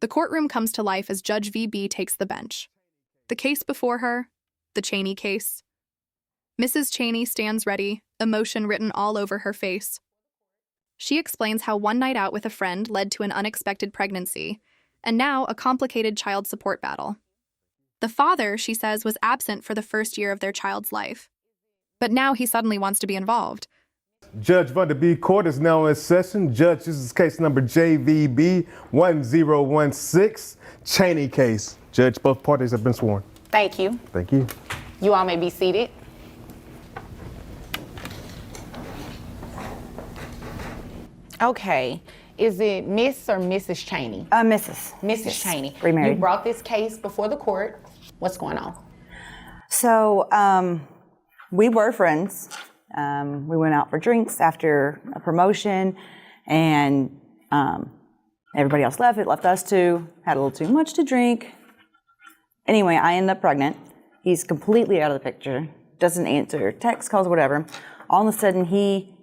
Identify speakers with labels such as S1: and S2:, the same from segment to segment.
S1: The courtroom comes to life as Judge V.B. takes the bench. The case before her, the Cheney case. Mrs. Cheney stands ready, emotion written all over her face. She explains how one night out with a friend led to an unexpected pregnancy, and now a complicated child support battle. The father, she says, was absent for the first year of their child's life. But now he suddenly wants to be involved.
S2: Judge Vanderbeek Court is now in session. Judge, this is case number JVB 1016, Cheney case. Judge, both parties have been sworn.
S3: Thank you.
S2: Thank you.
S3: You all may be seated. Okay. Is it Miss or Mrs. Cheney?
S4: Mrs.
S3: Mrs.
S4: Yes.
S3: Cheney.
S4: Remarried.
S3: You brought this case before the court. What's going on?
S4: So we were friends. We went out for drinks after a promotion, and everybody else left. It left us two. Had a little too much to drink. Anyway, I ended up pregnant. He's completely out of the picture. Doesn't answer text calls, whatever. All of a sudden, he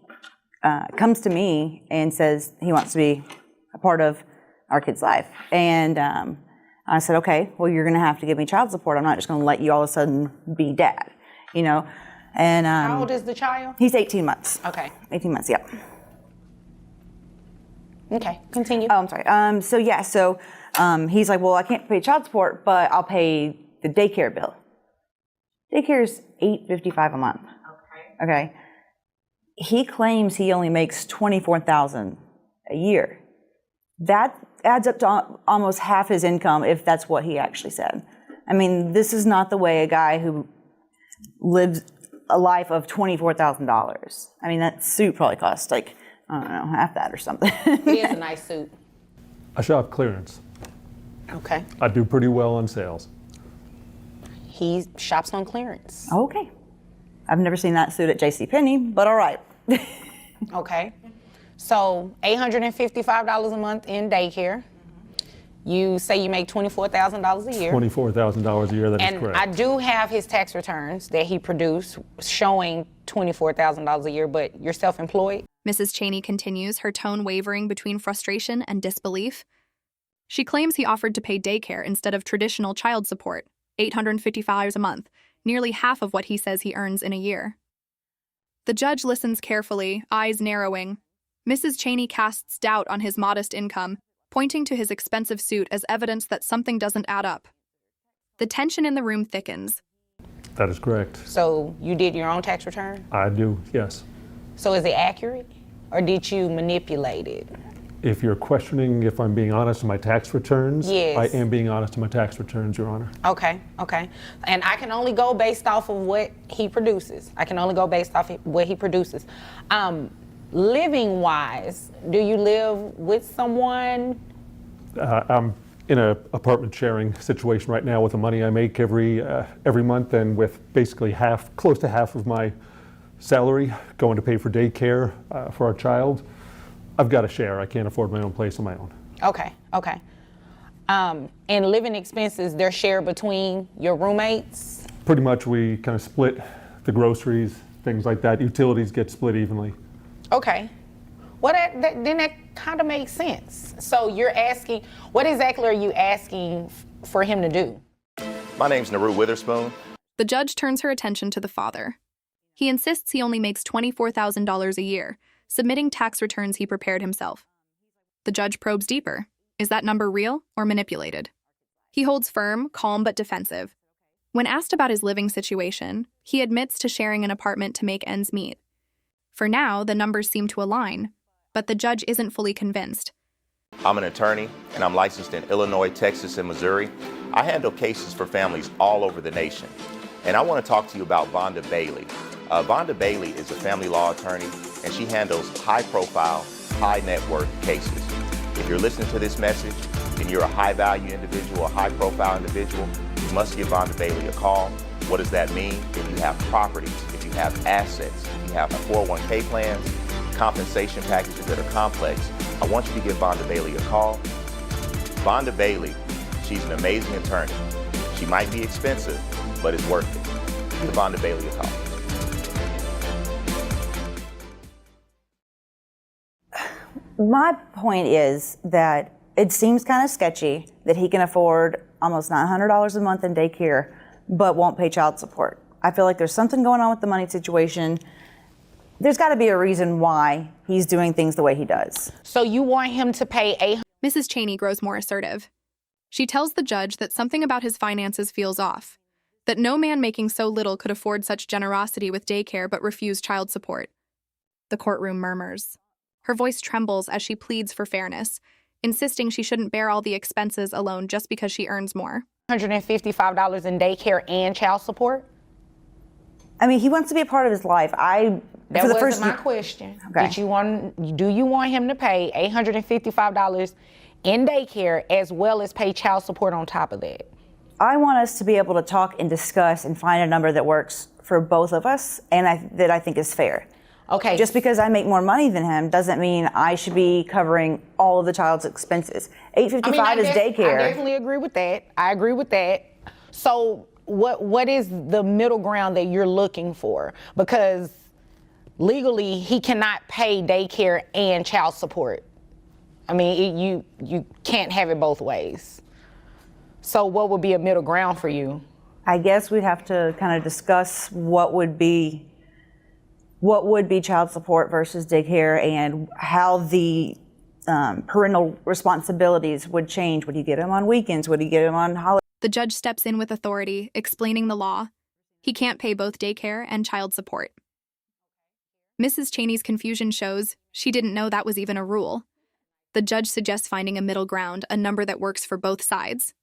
S4: comes to me and says he wants to be a part of our kid's life. And I said, okay, well, you're going to have to give me child support. I'm not just going to let you all of a sudden be dad, you know. And
S3: How old is the child?
S4: He's 18 months.
S3: Okay.
S4: 18 months, yeah.
S3: Okay, continue.
S4: Oh, I'm sorry. So he's like, well, I can't pay child support, but I'll pay the daycare bill. Daycare is $8.55 a month. Okay. He claims he only makes $24,000 a year. That adds up to almost half his income, if that's what he actually said. I mean, this is not the way a guy who lives a life of $24,000. I mean, that suit probably costs like, I don't know, half that or something.
S3: It is a nice suit.
S5: I shop clearance.
S3: Okay.
S5: I do pretty well on sales.
S3: He shops on clearance.
S4: Okay. I've never seen that suit at JCPenney, but all right.
S3: Okay. So $855 a month in daycare. You say you make $24,000 a year.
S5: $24,000 a year, that is
S3: And
S5: correct.
S3: I do have his tax returns that he produced showing $24,000 a year, but you're self-employed?
S1: Mrs. Cheney continues, her tone wavering between frustration and disbelief. She claims he offered to pay daycare instead of traditional child support, $850 a month, nearly half of what he says he earns in a year. The judge listens carefully, eyes narrowing. Mrs. Cheney casts doubt on his modest income, pointing to his expensive suit as evidence that something doesn't add up. The tension in the room thickens.
S5: That is correct.
S3: So you did your own tax return?
S5: I do, yes.
S3: So is it accurate, or did you manipulate it?
S5: If you're questioning if I'm being honest in my tax returns,
S3: Yes.
S5: I am being honest in my tax returns, Your Honor.
S3: Okay, okay. And I can only go based off of what he produces. I can only go based off of what he produces. Living-wise, do you live with someone?
S5: I'm in an apartment sharing situation right now with the money I make every month, and with basically close to half of my salary going to pay for daycare for our child. I've got to share. I can't afford my own place on my own.
S3: Okay, okay. And living expenses, they're shared between your roommates?
S5: Pretty much we kind of split the groceries, things like that. Utilities get split evenly.
S3: Okay. Well, then that kind of makes sense. So you're asking, what exactly are you asking for him to do?
S6: My name's Naru Witherspoon.
S1: The judge turns her attention to the father. He insists he only makes $24,000 a year, submitting tax returns he prepared himself. The judge probes deeper. Is that number real or manipulated? He holds firm, calm but defensive. When asked about his living situation, he admits to sharing an apartment to make ends meet. For now, the numbers seem to align, but the judge isn't fully convinced.
S6: I'm an attorney, and I'm licensed in Illinois, Texas, and Missouri. I handle cases for families all over the nation. And I want to talk to you about Vonda Bailey. Vonda Bailey is a family law attorney, and she handles high-profile, high-net-worth cases. If you're listening to this message and you're a high-value individual, a high-profile individual, you must give Vonda Bailey a call. What does that mean? If you have properties, if you have assets, if you have 401k plans, compensation packages that are complex, I want you to give Vonda Bailey a call. Vonda Bailey, she's an amazing attorney. She might be expensive, but it's worth it. Give Vonda Bailey a call.
S4: My point is that it seems kind of sketchy that he can afford almost $900 a month in daycare, but won't pay child support. I feel like there's something going on with the money situation. There's got to be a reason why he's doing things the way he does.
S3: So you want him to pay
S1: Mrs. Cheney grows more assertive. She tells the judge that something about his finances feels off, that no man making so little could afford such generosity with daycare but refuse child support. The courtroom murmurs. Her voice trembles as she pleads for fairness, insisting she shouldn't bear all the expenses alone just because she earns more.
S3: $155 in daycare and child support?
S4: I mean, he wants to be a part of his life.
S3: That wasn't my question.
S4: Okay.
S3: Do you want him to pay $855 in daycare as well as pay child support on top of that?
S4: I want us to be able to talk and discuss and find a number that works for both of us and that I think is fair.
S3: Okay.
S4: Just because I make more money than him doesn't mean I should be covering all of the child's expenses. $855 is daycare.
S3: I definitely agree with that. I agree with that. So what is the middle ground that you're looking for? Because legally he cannot pay daycare and child support. I mean, you can't have it both ways. So what would be a middle ground for you?
S4: I guess we'd have to kind of discuss what would be child support versus daycare and how the parental responsibilities would change. Would you get him on weekends? Would you get him on holidays?
S1: The judge steps in with authority, explaining the law. He can't pay both daycare and child support. Mrs. Cheney's confusion shows she didn't know that was even a rule. The judge suggests finding a middle ground, a number that works for both sides.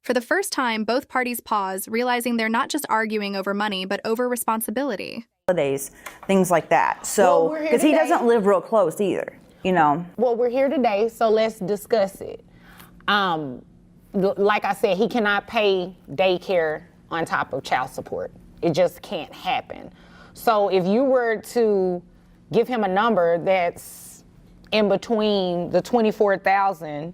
S1: For the first time, both parties pause, realizing they're not just arguing over money, but over responsibility.
S4: Holidays, things like that. So, because he doesn't live real close either, you know.
S3: Well, we're here today, so let's discuss it. Like I said, he cannot pay daycare on top of child support. It just can't happen. So if you were to give him a number that's in between the $24,000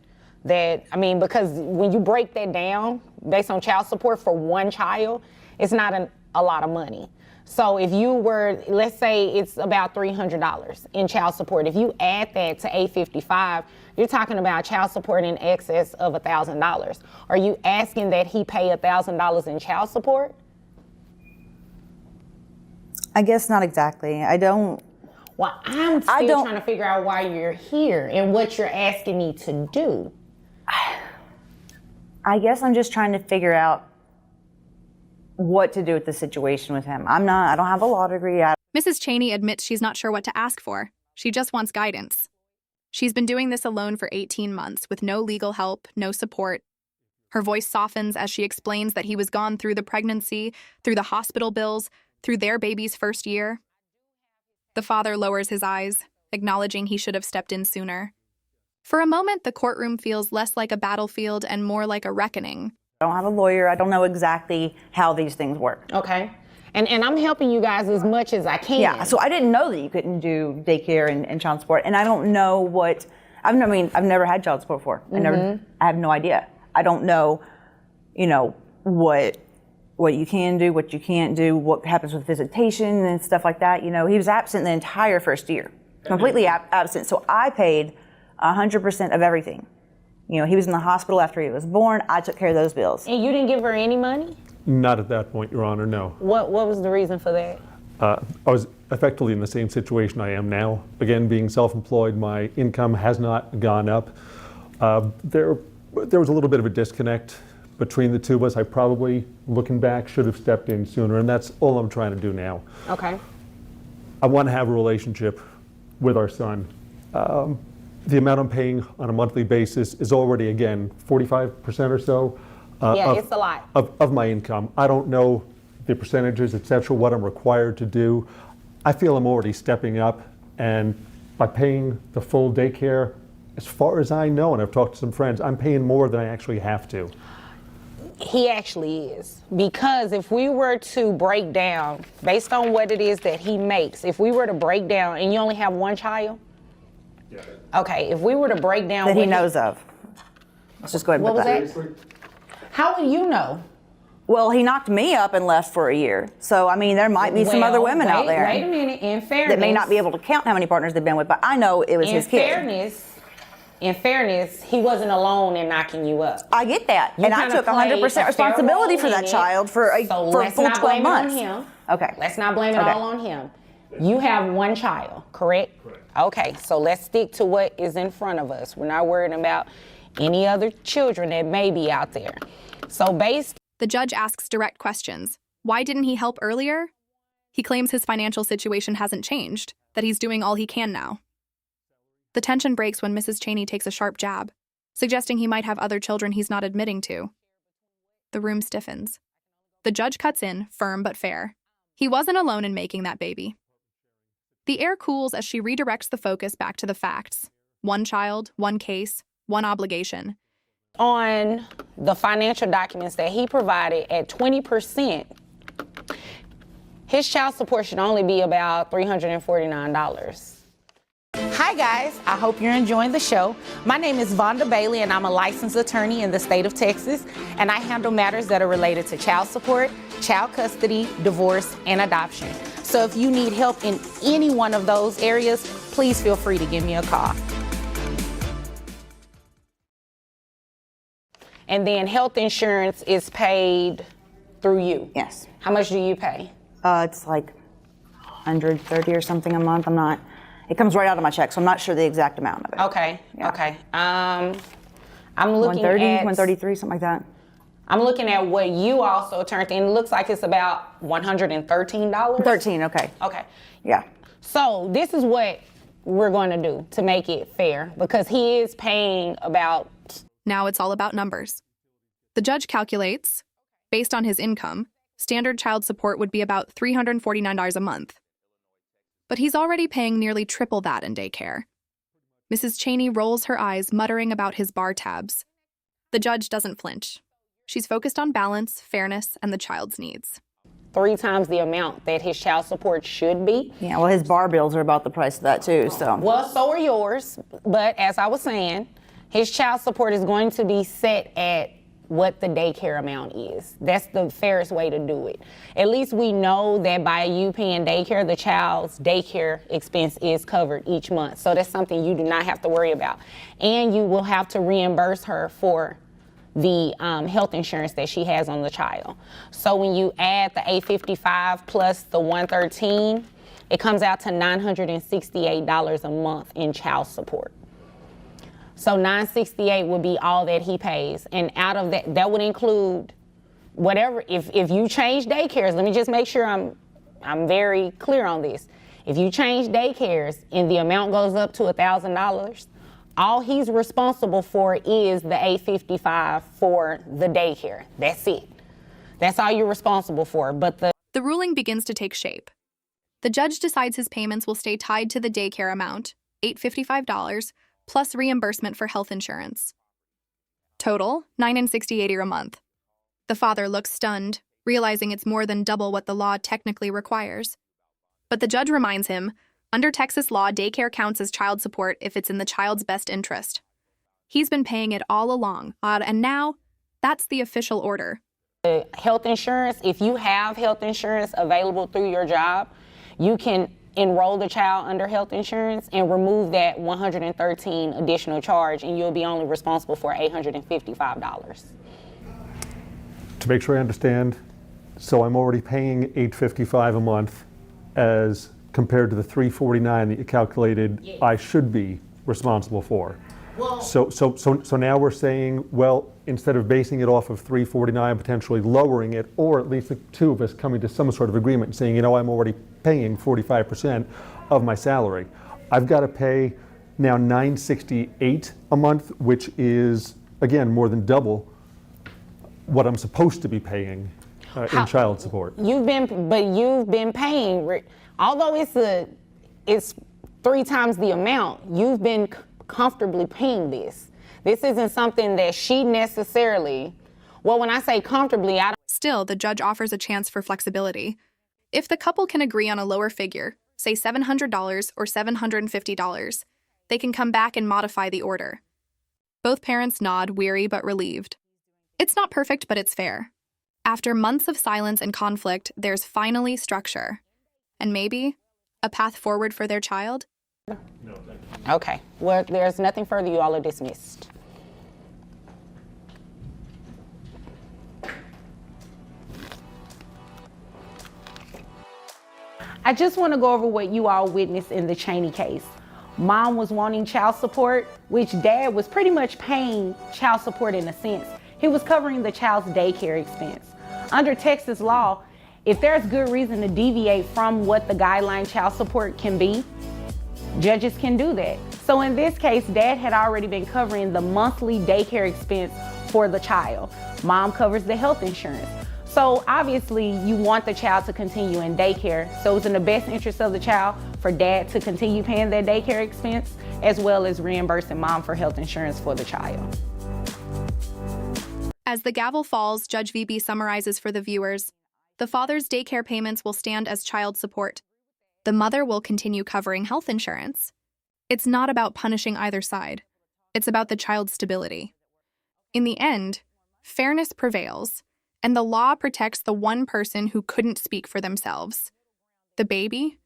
S3: because when you break that down based on child support for one child, it's not a lot of money. So if you were, let's say it's about $300 in child support. If you add that to $855, you're talking about child support in excess of $1,000. Are you asking that he pay $1,000 in child support?
S4: I guess not exactly. I don't.
S3: Well, I'm still trying to figure out why you're here and what you're asking me to do.
S4: I guess I'm just trying to figure out what to do with the situation with him. I don't have a law degree.
S1: Mrs. Cheney admits she's not sure what to ask for. She just wants guidance. She's been doing this alone for 18 months with no legal help, no support. Her voice softens as she explains that he was gone through the pregnancy, through the hospital bills, through their baby's first year. The father lowers his eyes, acknowledging he should have stepped in sooner. For a moment, the courtroom feels less like a battlefield and more like a reckoning.
S4: I don't have a lawyer. I don't know exactly how these things work.
S3: Okay. And I'm helping you guys as much as I can.
S4: Yeah, so I didn't know that you couldn't do daycare and child support. And I don't know I've never had child support before. I have no idea. I don't know, what you can do, what you can't do, what happens with visitation and stuff like that. He was absent the entire first year, completely absent. So I paid 100% of everything. He was in the hospital after he was born. I took care of those bills.
S3: And you didn't give her any money?
S5: Not at that point, Your Honor, no.
S3: What was the reason for that?
S5: I was effectively in the same situation I am now. Again, being self-employed, my income has not gone up. There was a little bit of a disconnect between the two of us. I probably, looking back, should have stepped in sooner, and that's all I'm trying to do now.
S3: Okay.
S5: I want to have a relationship with our son. The amount I'm paying on a monthly basis is already, again, 45% or so.
S3: It's a lot.
S5: Of my income. I don't know the percentages, et cetera, what I'm required to do. I feel I'm already stepping up, and by paying the full daycare, as far as I know, and I've talked to some friends, I'm paying more than I actually have to.
S3: He actually is. Because if we were to break down, based on what it is that he makes, if we were to break down, and you only have one child?
S5: Yeah.
S3: Okay, if we were to break down
S4: that he knows of. Let's just go ahead and put that.
S3: What was that? How would you know?
S4: Well, he knocked me up and left for a year. So, there might be some other women out there.
S3: Wait a minute, in fairness.
S4: That may not be able to count how many partners they've been with, but I know it was his kid.
S3: In fairness, in fairness, he wasn't alone in knocking you up.
S4: I get that. And I
S3: kinda
S4: took 100%
S3: played a fair
S4: responsibility
S3: role
S4: for
S3: in
S4: that
S3: it,
S4: child for a
S3: so
S4: for a
S3: let's
S4: full
S3: not
S4: 12
S3: blame
S4: months.
S3: it on him.
S4: Okay.
S3: Let's not blame it
S4: Okay.
S3: all on him. You have one child, correct? Correct. Okay, so let's stick to what is in front of us. We're not worrying about any other children that may be out there. So
S1: The judge asks direct questions. Why didn't he help earlier? He claims his financial situation hasn't changed, that he's doing all he can now. The tension breaks when Mrs. Cheney takes a sharp jab, suggesting he might have other children he's not admitting to. The room stiffens. The judge cuts in, firm but fair. He wasn't alone in making that baby. The air cools as she redirects the focus back to the facts. One child, one case, one obligation.
S3: on the financial documents that he provided at 20%, his child support should only be about $349. Hi guys, I hope you're enjoying the show. My name is Vonda Bailey and I'm a licensed attorney in the state of Texas, and I handle matters that are related to child support, child custody, divorce, and adoption. So if you need help in any one of those areas, please feel free to give me a call. And then health insurance is paid through you?
S4: Yes.
S3: How much do you pay?
S4: It's like 130 or something a month. It comes right out of my check, so I'm not sure the exact amount of it.
S3: Okay,
S4: Yeah.
S3: okay. I'm looking
S4: 130,
S3: at
S4: 133, something like that.
S3: I'm looking at what you also turned in. It looks like it's about $113.
S4: 13, okay.
S3: Okay.
S4: Yeah.
S3: So this is what we're going to do to make it fair, because he is paying about.
S1: Now it's all about numbers. The judge calculates, based on his income, standard child support would be about $349 a month. But he's already paying nearly triple that in daycare. Mrs. Cheney rolls her eyes, muttering about his bar tabs. The judge doesn't flinch. She's focused on balance, fairness, and the child's needs.
S3: 3 times the amount that his child support should be.
S4: Yeah, well, his bar bills are about the price of that too, so.
S3: Well, so are yours. But as I was saying, his child support is going to be set at what the daycare amount is. That's the fairest way to do it. At least we know that by you paying daycare, the child's daycare expense is covered each month. So that's something you do not have to worry about. And you will have to reimburse her for the health insurance that she has on the child. So when you add the $855 plus the $113, it comes out to $968 a month in child support. So $968 would be all that he pays. And out of that, that would include whatever, if you change daycares, let me just make sure I'm very clear on this. If you change daycares and the amount goes up to $1,000, all he's responsible for is the $855 for the daycare. That's it. That's all you're responsible for. But
S1: the ruling begins to take shape. The judge decides his payments will stay tied to the daycare amount, $855, plus reimbursement for health insurance. Total, $968 a month. The father looks stunned, realizing it's more than double what the law technically requires. But the judge reminds him, under Texas law, daycare counts as child support if it's in the child's best interest. He's been paying it all along, and now that's the official order.
S3: Health insurance, if you have health insurance available through your job, you can enroll the child under health insurance and remove that $113 additional charge, and you'll be only responsible for $855.
S5: To make sure I understand, so I'm already paying $855 a month as compared to the $349 that you calculated I should be responsible for.
S3: Well,
S5: So now we're saying, well, instead of basing it off of $349, potentially lowering it, or at least the two of us coming to some sort of agreement, saying, you know, I'm already paying 45% of my salary. I've got to pay now $968 a month, which is, again, more than double what I'm supposed to be paying in child support.
S3: You've been paying, although it's 3 times the amount, you've been comfortably paying this. This isn't something that she necessarily, well, when I say comfortably, I don't.
S1: Still, the judge offers a chance for flexibility. If the couple can agree on a lower figure, say $700 or $750, they can come back and modify the order. Both parents nod, weary but relieved. It's not perfect, but it's fair. After months of silence and conflict, there's finally structure. And maybe a path forward for their child?
S5: No, thank you.
S3: Okay, well, there's nothing further. You all are dismissed. I just want to go over what you all witnessed in the Cheney case. Mom was wanting child support, which dad was pretty much paying child support in a sense. He was covering the child's daycare expense. Under Texas law, if there's good reason to deviate from what the guideline child support can be, judges can do that. So in this case, dad had already been covering the monthly daycare expense for the child. Mom covers the health insurance. So obviously you want the child to continue in daycare. So it's in the best interest of the child for dad to continue paying their daycare expense, as well as reimbursing mom for health insurance for the child.
S1: As the gavel falls, Judge VB summarizes for the viewers. The father's daycare payments will stand as child support. The mother will continue covering health insurance. It's not about punishing either side. It's about the child's stability. In the end, fairness prevails, and the law protects the one person who couldn't speak for themselves. The baby,